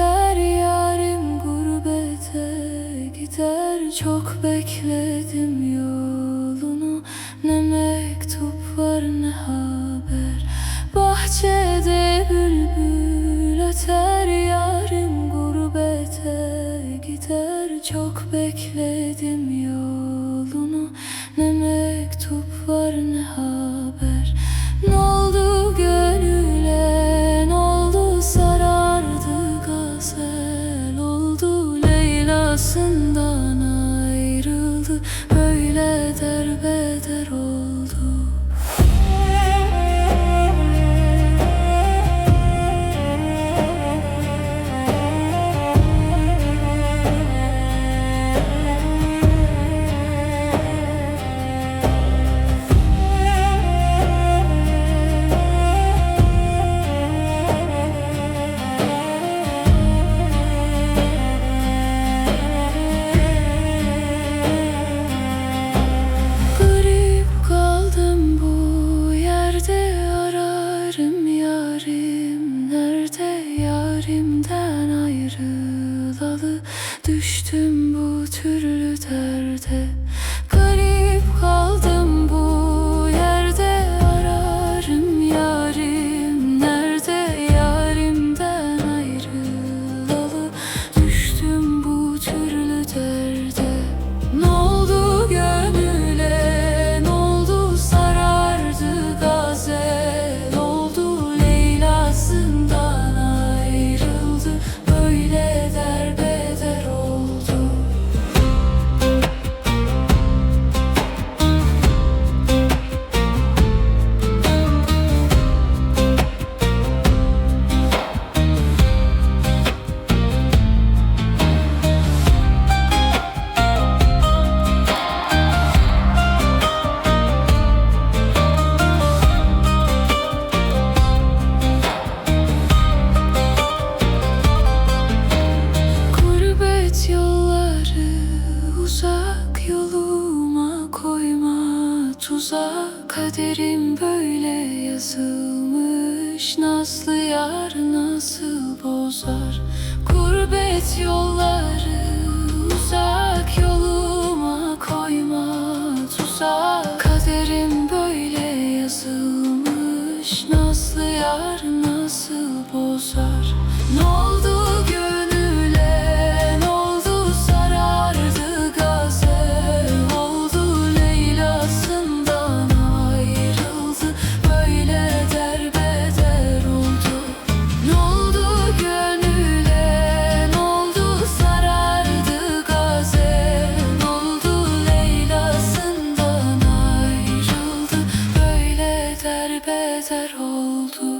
Yeter yarim gurbete gider. Çok bekledim yolunu, ne mektup var ne haber. Bahçede bülbül öter, yarim gurbete gider. Çok bekledim yolunu, ne mektup var ne haber. Ne oldu gönüle, ne oldu sarardı gazel oldu. Leylasından ayrıldı, böyle derbeder oldu. Yarimden ayrılalı düştüm bu türlü derde. Garip kaldım bu yerde, ararım yarim nerede. Yarimden ayrılalı düştüm bu türlü derde. Ne oldu gönüle, ne oldu sarardı gazel oldu. Leylasından böyle derbeder oldu. Uzak yoluma koyma tuzak, kaderim böyle yazılmış. Nazlı yar nasıl bozar gurbet yolları. Uzak yoluma koyma tuzak, kaderim böyle yazılmış. Nazlı yar nasıl bozar. Ne oldu derbeder oldu.